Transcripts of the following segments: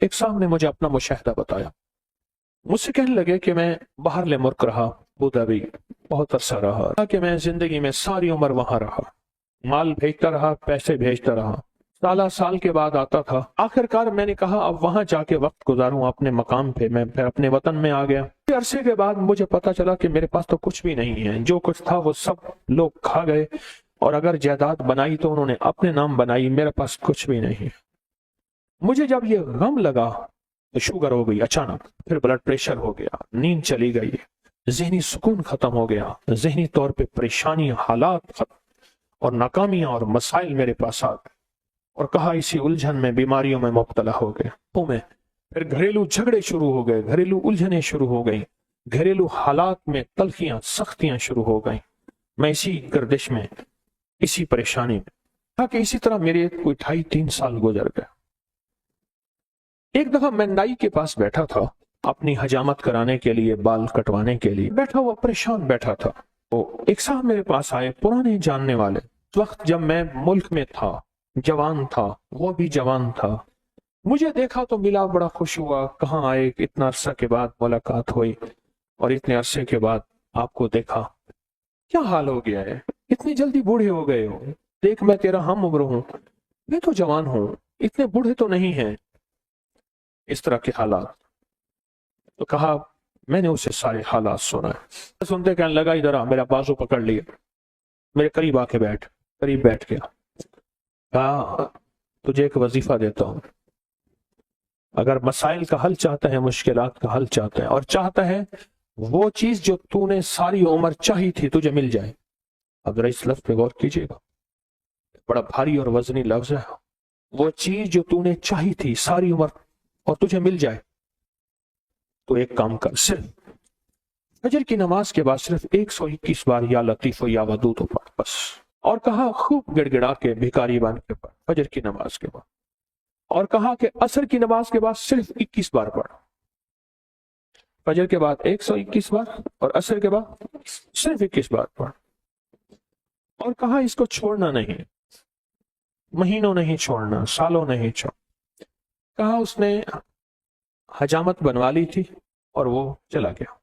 एक साहब ने मुझे अपना मुशाहिदा बताया। मुझसे कहने लगे कि मैं बाहरले मुल्क रहा, अबू धाबी बहुत अरसा रहा, कि मैं जिंदगी में सारी उम्र वहां रहा, माल भेजता रहा, पैसे भेजता रहा, साल के बाद आता था। आखिरकार मैंने कहा अब वहां जाके वक्त गुजारूं अपने मकाम पे। मैं फिर अपने वतन में आ गया। अरसे के बाद मुझे पता चला कि मेरे पास तो कुछ भी नहीं है, जो कुछ था वो सब लोग खा गए, और अगर जायदाद बनाई तो उन्होंने अपने नाम बनाई, मेरे पास कुछ भी नहीं है। मुझे जब ये गम लगा तो शुगर हो गई अचानक, फिर ब्लड प्रेशर हो गया, नींद चली गई, जहनी सुकून खत्म हो गया, जहनी तौर पे परेशानी, हालात खत्म, और नाकामियां और मसाइल मेरे पास आ गए, और कहा इसी उलझन में, बीमारियों में मुब्तला हो गया। तो मैं फिर घरेलू झगड़े शुरू हो गए, घरेलू उलझने शुरू हो गई, घरेलू हालात में तलखियां सख्तियां शुरू हो गई। मैं इसी गर्दिश में, इसी परेशानी में था कि इसी तरह मेरे कोई 2.5-3 साल गुजर गए। एक दफा मैं नाई के पास बैठा था, अपनी हजामत कराने के लिए, बाल कटवाने के लिए बैठा हुआ, परेशान बैठा था। तो एक साहब मेरे पास आए, पुराने जानने वाले। उस वक्त जब मैं मुल्क में था, जवान था, वो भी जवान था। मुझे देखा तो मिला, बड़ा खुश हुआ। कहाँ आए, इतना अरसा के बाद मुलाकात हुई, और इतने अरसे के बाद आपको देखा, क्या हाल हो गया है, इतनी जल्दी बूढ़े हो गए हो, देख मैं तेरा हम उम्र हूं, मैं तो जवान हूं, इतने बूढ़े तो नहीं हैं। इस तरह के हालात। तो कहा, मैंने उसे सारे हालात सुनाए। सुनते कहने लगा, इधर आ, मेरा बाजू पकड़ लिया, मेरे करीब आके बैठ। करीब बैठ गया, कहा तुझे एक वजीफा देता हूं, अगर मसाइल का हल चाहता है, मुश्किलात का हल चाहता है, और चाहता है वो चीज जो तूने सारी उम्र चाही थी तुझे मिल जाए। अब जरा इस लफ्ज पे गौर कीजिएगा, बड़ा भारी और वजनी लफ्ज है। वो चीज जो तूने चाही थी सारी उम्र और तुझे मिल जाए, तो एक काम कर, सिर्फ फजर की नमाज के बाद सिर्फ 121 बार या लतीफ या वदूद पढ़ बस। और कहा खूब गिड़गिड़ा के, भिखारी बन के पढ़ फजर की नमाज के बाद। और कहा कि असर की नमाज के बाद सिर्फ 21 बार पढ़, फजर के बाद 121 बार और असर के बाद सिर्फ 21 बार पढ़। और कहा इसको छोड़ना नहीं, महीनों नहीं छोड़ना, सालों नहीं छोड़। कहा उसने हजामत बनवा ली थी और वो चला गया।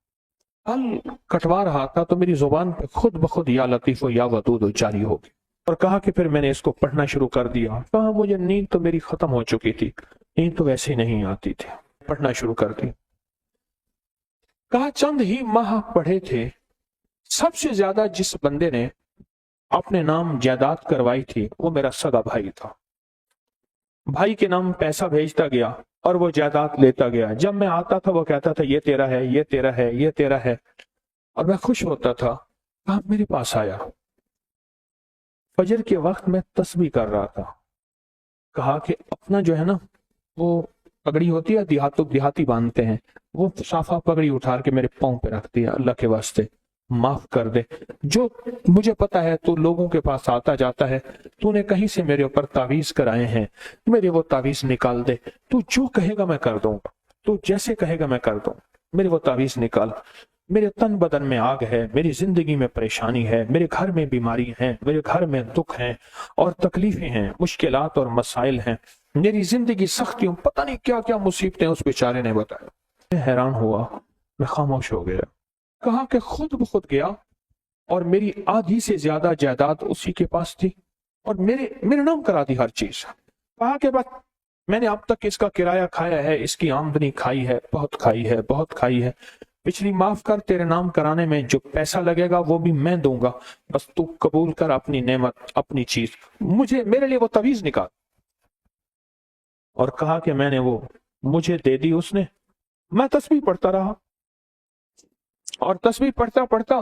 बाल कटवा रहा था तो मेरी जुबान पे खुद ब खुद या लतीफ या वदूद जारी हो गई। और कहा कि फिर मैंने इसको पढ़ना शुरू कर दिया। कहा मुझे नींद तो मेरी खत्म हो चुकी थी, नींद तो वैसे ही नहीं आती थी, पढ़ना शुरू कर दी। कहा चंद ही माह पढ़े थे, सबसे ज्यादा जिस बंदे ने अपने नाम जायदाद करवाई थी वो मेरा सगा भाई था। भाई के नाम पैसा भेजता गया और वो जायदाद लेता गया। जब मैं आता था वो कहता था ये तेरा है, ये तेरा है, ये तेरा है, और मैं खुश होता था। कहा मेरे पास आया, फजर के वक्त मैं तस्बीह कर रहा था। कहा कि अपना जो है ना, वो पगड़ी होती है, देहाती बांधते हैं, वो साफा पगड़ी उठा के मेरे पांव पे रख दिया। अल्लाह के वास्ते माफ कर दे, जो मुझे पता है तू लोगों के पास आता जाता है, तूने कहीं से मेरे ऊपर तावीज कराए हैं, मेरे वो तावीज निकाल दे। तू जो कहेगा मैं कर दूंगा, तू जैसे कहेगा मैं कर दूंगा, मेरे वो तावीज निकाल। मेरे तन बदन में आग है, मेरी जिंदगी में परेशानी है, मेरे घर में बीमारी है, मेरे घर में दुख है और तकलीफें हैं, मुश्किलात और मसाइल हैं, मेरी जिंदगी सख्तियों, पता नहीं क्या क्या मुसीबतें उस बेचारे ने बताया। मैं हैरान हुआ, मैं खामोश हो गया। कहा कि खुद ब खुद गया और मेरी आधी से ज्यादा जायदाद उसी के पास थी और मेरे नाम करा दी हर चीज। कहा कि बस मैंने अब तक इसका किराया खाया है, इसकी आमदनी खाई है, बहुत खाई है, बहुत खाई है, पिछली माफ कर, तेरे नाम कराने में जो पैसा लगेगा वो भी मैं दूंगा, बस तू कबूल कर अपनी नेमत, अपनी चीज, मेरे लिए वो तवीज निकाल। और कहा कि मैंने वो मुझे दे दी उसने। मैं तस्बीह पढ़ता रहा और तस्बीह पढ़ता पढ़ता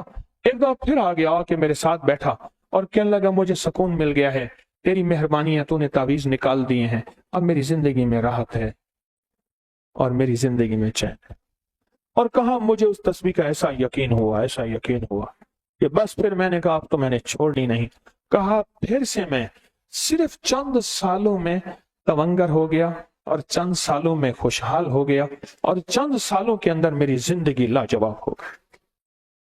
एक बार फिर आ गया कि मेरे साथ बैठा और कहने लगा मुझे सुकून मिल गया है, तेरी मेहरबानी है, तूने तावीज निकाल दिए हैं, अब मेरी जिंदगी में राहत है और मेरी जिंदगी में चैन है। और कहा मुझे उस तस्बीह का ऐसा यकीन हुआ, ऐसा यकीन हुआ कि बस फिर मैंने कहा अब तो मैंने छोड़नी नहीं। कहा फिर से मैं सिर्फ चंद सालों में तवंगर हो गया और चंद सालों में खुशहाल हो गया और चंद सालों के अंदर मेरी जिंदगी लाजवाब हो गई।